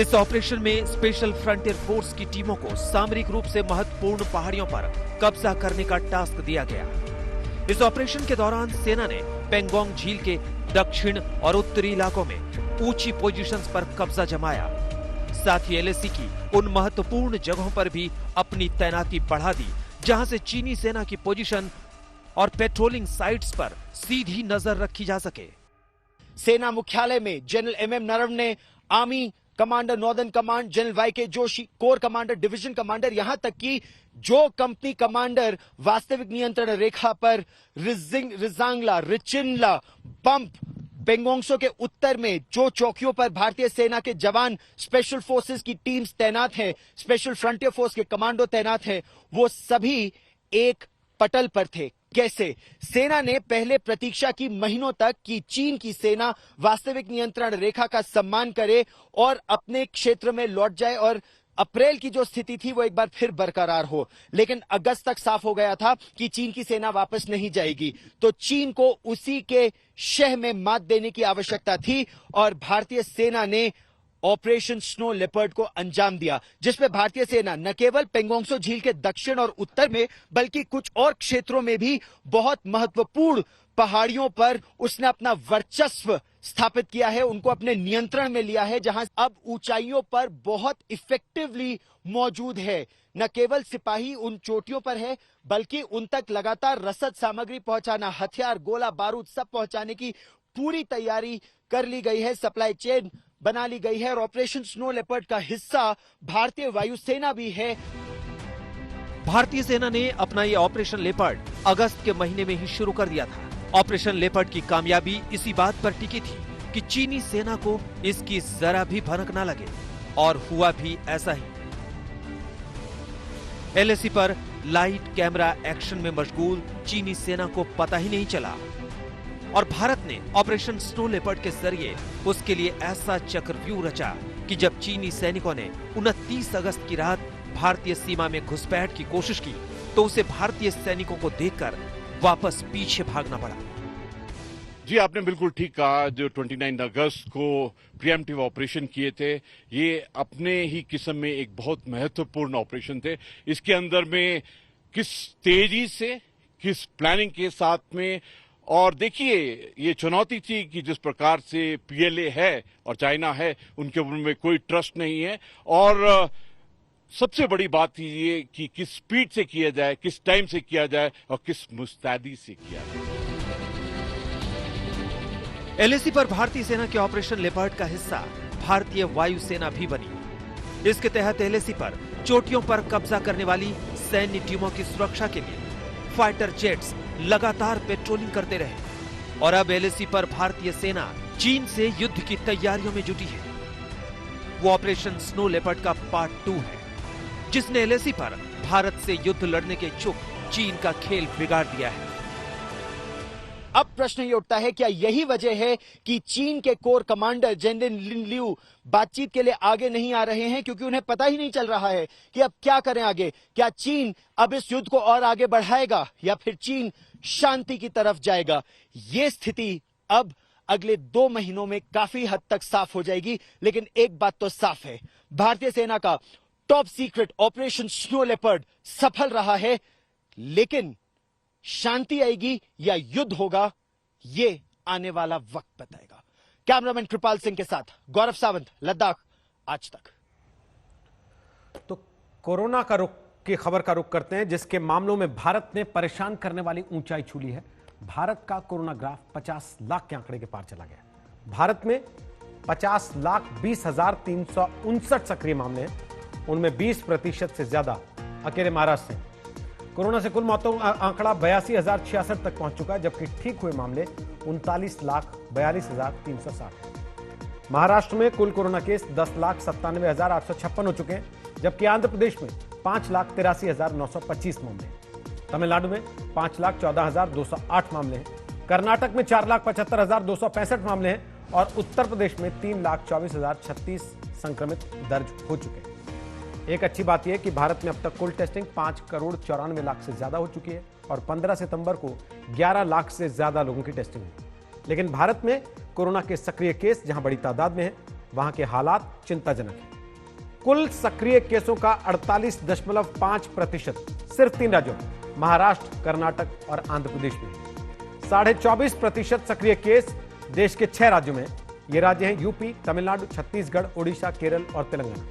इस ऑपरेशन में स्पेशल फ्रंटियर फोर्स की टीमों को सामरिक रूप से महत्वपूर्ण पहाड़ियों पर कब्जा करने का टास्क दिया गया। इस ऑपरेशन के दौरान सेना ने पेंगोंग झील के दक्षिण और उत्तरी इलाकों में ऊंची पोजीशंस पर कब्जा जमाया। साथ ही LAC की उन महत्वपूर्ण जगहों पर भी अपनी तैनाती बढ़ा दी जहां से चीनी सेना की पोजीशन और पेट्रोलिंग साइट्स पर सीधी नजर रखी जा सके। सेना मुख्यालय में general MM Naravane, army commander northern command general YK Joshi, core commander, division commander, यहां तक कि जो कंपनी कमांडर वास्तविक नियंत्रण रेखा पर रिजांगला, रिचिनला, बंप, पेंगोंगसो के उत्तर में जो चौकियों पर भारतीय सेना के जवान, स्पेशल फोर्सेस की टीम्स तैनात हैं, स्पेशल फ्रंटियर फोर्स के कमांडो तैनात हैं, वो सभी एक पटल पर थे। कैसे? सेना ने पहले प्रतीक्षा की महीनों तक कि चीन की सेना वास्तविक नियंत्रण रेखा का सम्मान करे और अपने क्षेत्र में लौट जाए और अप्रैल की जो स्थिति थी वो एक बार फिर बरकरार हो। लेकिन अगस्त तक साफ हो गया था कि चीन की सेना वापस नहीं जाएगी, तो चीन को उसी के शह में मात देने की आवश्यकता थी और भारतीय सेना ने ऑपरेशन स्नो लेपर्ड को अंजाम दिया, जिसमें भारतीय सेना न केवल पेंगोंगसो झील के दक्षिण और उत्तर में बल्कि कुछ और क्षेत्रों में भी बहुत महत्वपूर्ण पहाड़ियों पर उसने अपना वर्चस्व स्थापित किया है, उनको अपने नियंत्रण में लिया है, जहां अब ऊंचाइयों पर बहुत इफेक्टिवली मौजूद है। न केवल सिपाही उन चोटियों पर है बल्कि उन तक लगातार रसद सामग्री पहुंचाना, हथियार, गोला बारूद सब पहुंचाने की पूरी तैयारी कर ली गई है, सप्लाई चेन बना ली गई है और ऑपरेशन स्नो लेपर्ड का हिस्सा भारतीय वायुसेना भी है। भारतीय सेना ने अपना ये ऑपरेशन लेपर्ड अगस्त के महीने में ही शुरू कर दिया था। ऑपरेशन लेपर्ड की कामयाबी इसी बात पर टिकी थी कि चीनी सेना को इसकी जरा भी भनक ना लगे, और हुआ भी ऐसा ही। LAC पर लाइट कैमरा एक्शन में मशगूल चीनी सेना को पता ही नहीं चला। और भारत ने ऑपरेशन स्नो लेपर्ड के जरिए उसके लिए ऐसा चक्रव्यूह रचा कि जब चीनी सैनिकों ने 29 अगस्त की रात भारतीय सीमा में घुसपैठ की कोशिश की तो उसे भारतीय सैनिकों को देखकर वापस पीछे भागना पड़ा। जी, आपने बिल्कुल ठीक कहा। जो 29 अगस्त को प्रिएम्प्टिव ऑपरेशन किए थे, ये अपने ही किस्म में एक बहुत महत्वपूर्ण ऑपरेशन थे। इसके अंदर में किस तेजी से, किस प्लानिंग के साथ में, और देखिए ये चुनौती थी कि जिस प्रकार से पीएलए है और चाइना है, उनके ऊपर में कोई ट्रस्ट नहीं है, और सबसे बड़ी बात थी ये कि किस स्पीड से किया जाए, किस टाइम से किया जाए और किस मुस्तैदी से किया जाए। एलएसी पर भारतीय सेना के ऑपरेशन लेपर्ड का हिस्सा भारतीय वायुसेना भी बनी। इसके तहत एलएसी पर चोटियों पर कब्जा करने वाली सैन्य टीमों की सुरक्षा के लिए फाइटर जेट्स लगातार पेट्रोलिंग करते रहे और अब एलएसी पर भारतीय सेना चीन से युद्ध की तैयारियों में जुटी है। वो ऑपरेशन स्नो लेपर्ड का पार्ट 2 है, जिसने एलएसी पर भारत से युद्ध लड़ने के इच्छुक चीन का खेल बिगाड़ दिया है। अब प्रश्न ये उठता है, क्या यही वजह है कि चीन के कोर कमांडर जनरल लिन लियू बातचीत के लिए आगे नहीं आ रहे हैं, क्योंकि उन्हें पता ही नहीं चल रहा है कि अब क्या करें आगे? क्या चीन अब इस युद्ध को और आगे बढ़ाएगा या फिर चीन शांति की तरफ जाएगा? ये स्थिति अब अगले 2 महीनों में काफी हद तक साफ हो जाएगी। लेकिन एक बात तो साफ है, भारतीय सेना का top secret operation snow leopard सफल रहा है, लेकिन शांति आएगी या युद्ध होगा, ये आने वाला वक्त बताएगा। कैमरामैन कृपाल सिंह के साथ गौरव सावंत, लद्दाख, आज तक। तो कोरोना का रुख की खबर का रुख करते हैं, जिसके मामलों में भारत ने परेशान करने वाली ऊंचाई छू ली है। भारत का कोरोना ग्राफ 50 लाख के आंकड़े के पार चला गया। भारत में 50,20,359 सक्रिय मामले हैं, उनमें 20% से ज्यादा अकेले महाराष्ट्र से। कोरोना से कुल मौतों का आंकड़ा 82,066 तक पहुंच चुका है, जबकि ठीक हुए मामले 39,42,360। महाराष्ट्र में कुल कोरोना केस 10,97,856 हो चुके हैं, जबकि आंध्र प्रदेश में 5,83,925 मामले हैं। तमिलनाडु में 5,14,208 मामले हैं। कर्नाटक में 4,75,265 मामले हैं और उत्तर प्रदेश में 3,24,036 संक्रमित दर्ज हो चुके हैं। एक अच्छी बात यह है कि भारत में अब तक कुल टेस्टिंग 5,94,00,000 से ज्यादा हो चुकी है और 15 सितंबर को 11 लाख से ज्यादा लोगों की टेस्टिंग हुई। लेकिन भारत में कोरोना के सक्रिय केस जहां बड़ी तादाद में है, वहां के हालात चिंताजनक हैं। कुल सक्रिय केसों का 48.5% सिर्फ 3 राज्यों महाराष्ट्र, कर्नाटक और आंध्र प्रदेश में है। 24.5% सक्रिय केस देश के 6 राज्यों में। ये राज्य हैं यूपी, तमिलनाडु, छत्तीसगढ़, ओडिशा, केरल और तेलंगाना।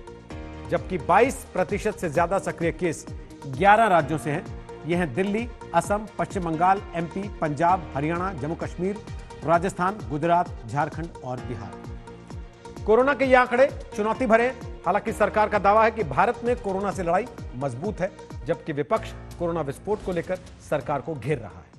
जबकि 22% से ज्यादा सक्रिय केस 11 राज्यों से हैं। ये हैं दिल्ली, असम, पश्चिम बंगाल, एमपी, पंजाब, हरियाणा, जम्मू कश्मीर, राजस्थान, गुजरात, झारखंड और बिहार। कोरोना के ये आंकड़े चुनौती भरे हैं। हालांकि सरकार का दावा है कि भारत में कोरोना से लड़ाई मजबूत है, जबकि विपक्ष कोरोना विस्फोट को लेकर सरकार को घेर रहा है।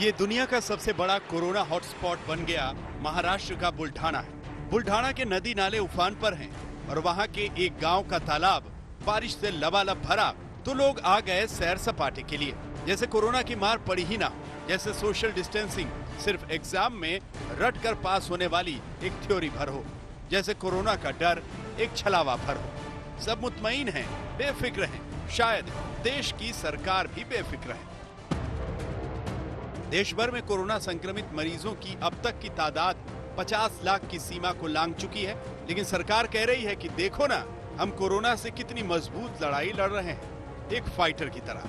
ये दुनिया का सबसे बड़ा कोरोना हॉटस्पॉट बन गया महाराष्ट्र का बुल्ढाना है। बुल्ढाना के नदी नाले उफान पर हैं और वहाँ के एक गांव का तालाब बारिश से लबालब भरा तो लोग आ गए सैर सपाटे के लिए। जैसे कोरोना की मार पड़ी ही ना, जैसे सोशल डिस्टेंसिंग सिर्फ एग्जाम में रट कर पास होने वाली एक थ्योरी भर हो, जैसे कोरोना का डर एक छलावा भर हो। सब मुतमईन हैं, बेफिक्र हैं, शायद देश की सरकार भी बेफिक्र है। देश भर में कोरोना संक्रमित मरीजों की अब तक की तादाद 50 लाख की सीमा को लांघ चुकी है, लेकिन सरकार कह रही है कि देखो ना, हम कोरोना से कितनी मजबूत लड़ाई लड़ रहे हैं, एक फाइटर की तरह।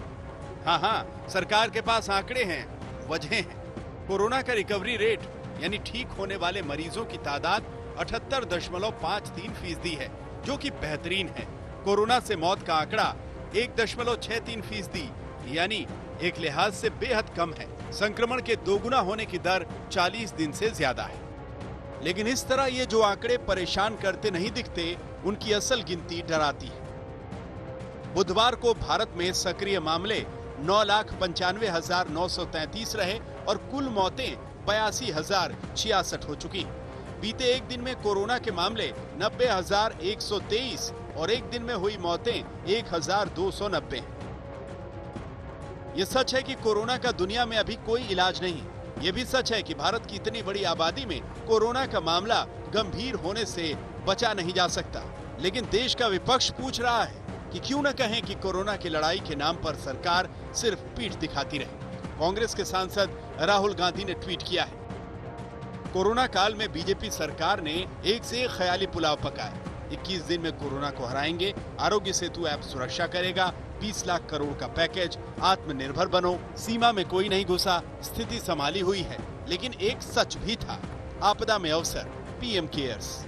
हाँ, सरकार के पास आंकड़े हैं, वजह हैं। कोरोना का रिकवरी रेट यानी ठीक होने वाले मरीजों की तादाद 78.53% है, जो कि बेहतरीन है। कोरोना से मौत का आंकड़ा 1.63% यानी एक लिहाज से बेहद कम है। संक्रमण के दोगुना होने की दर 40 दिन से ज्यादा है। लेकिन इस तरह ये जो आंकड़े परेशान करते नहीं दिखते, उनकी असल गिनती डराती है। बुधवार को भारत में सक्रिय मामले 9,95,933 रहे और कुल मौतें 82,066 हो चुकी। बीते एक दिन में कोरोना के मामले 90,123 और एक दिन में हुई मौतें 1,290। ये सच है कि कोरोना का दुनिया में अभी कोई इलाज नहीं। ये भी सच है कि भारत की इतनी बड़ी आबादी में कोरोना का मामला गंभीर होने से बचा नहीं जा सकता। लेकिन देश का विपक्ष पूछ रहा है कि क्यों न कहें कि कोरोना की लड़ाई के नाम पर सरकार सिर्फ पीठ दिखाती रहे। कांग्रेस के सांसद राहुल गांधी ने ट्वीट किया है, कोरोना काल में बीजेपी सरकार ने एक से एक ख्याली पुलाव पकाए। 21 दिन में कोरोना को हराएंगे, आरोग्य सेतु ऐप सुरक्षा करेगा, 20 लाख करोड़ का पैकेज, आत्मनिर्भर बनो, सीमा में कोई नहीं घुसा, स्थिति संभाली हुई है। लेकिन एक सच भी था, आपदा में अवसर, पीएम केयर्स।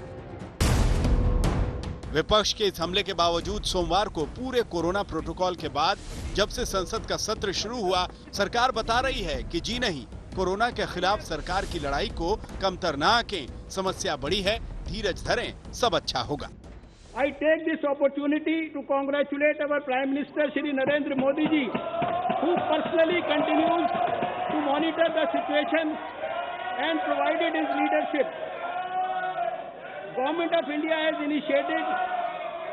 विपक्ष के इस हमले के बावजूद सोमवार को पूरे कोरोना प्रोटोकॉल के बाद जब से संसद का सत्र शुरू हुआ, सरकार बता रही है कि जी नहीं, कोरोना के खिलाफ सरकार की लड़ाई को कमतर न आंकें, समस्या बड़ी है, धीरज धरें, सब अच्छा होगा। I take this opportunity to congratulate our Prime Minister Shri Narendra Modi ji, who personally continues to monitor the situation and provided his leadership. Government of India has initiated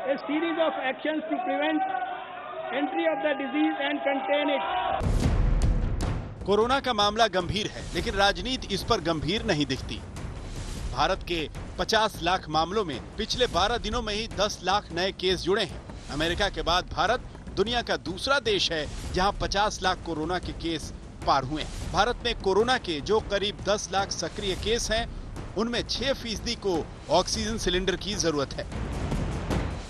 a series of actions to prevent entry of the disease and contain it. Corona का मामला गंभीर है, लेकिन राजनीति इस पर गंभीर नहीं दिखती। भारत के 50 लाख मामलों में पिछले 12 दिनों में ही 10 लाख नए केस जुड़े हैं। अमेरिका के बाद भारत दुनिया का दूसरा देश है जहां 50 लाख कोरोना के केस पार हुए हैं। भारत में कोरोना के जो करीब 10 लाख सक्रिय केस हैं, उनमें 6% को ऑक्सीजन सिलेंडर की जरूरत है।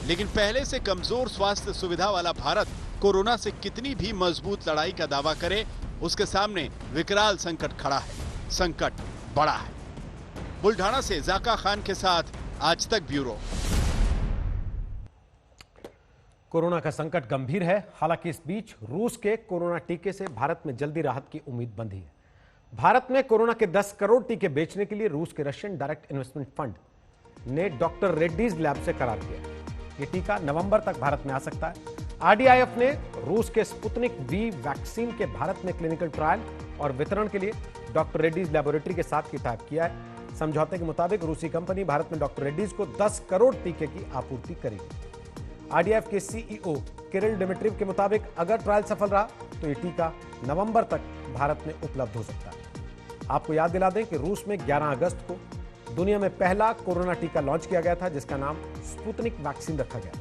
लेकिन पहले से कमजोर स्वास्थ्य सुविधा वाला भारत कोरोना से कितनी भी मजबूत लड़ाई का दावा करे, उसके सामने विकराल संकट खड़ा है। संकट बड़ा है। बुल्ढाना से जाका खान के साथ आज तक ब्यूरो। कोरोना का संकट गंभीर है। हालांकि इस बीच रूस के कोरोना टीके से भारत में जल्दी राहत की उम्मीद बंधी है। भारत में कोरोना के 10 करोड़ टीके बेचने के लिए रूस के रशियन डायरेक्ट इन्वेस्टमेंट फंड ने डॉक्टर रेड्डीज लैब से करार किया। ये टीका नवंबर तक भारत में आ सकता है। आरडीआईएफ ने रूस के स्पुतनिक वी वैक्सीन के भारत में क्लिनिकल ट्रायल और वितरण के लिए डॉक्टर रेड्डीज लैबोरेटरी के साथ टाइप किया है। समझौते के मुताबिक रूसी कंपनी भारत में डॉक्टर रेड्डीज को 10 करोड़ टीके की आपूर्ति करेगी। आरडीआईएफ के सीईओ किरिल डिमिट्रिव के मुताबिक अगर ट्रायल सफल रहा तो ये टीका नवंबर तक भारत में उपलब्ध हो सकता है। आपको याद दिला दें कि रूस में 11 अगस्त को दुनिया में पहला कोरोना टीका लॉन्च किया गया था, जिसका नाम स्पुतनिक वैक्सीन रखा गया।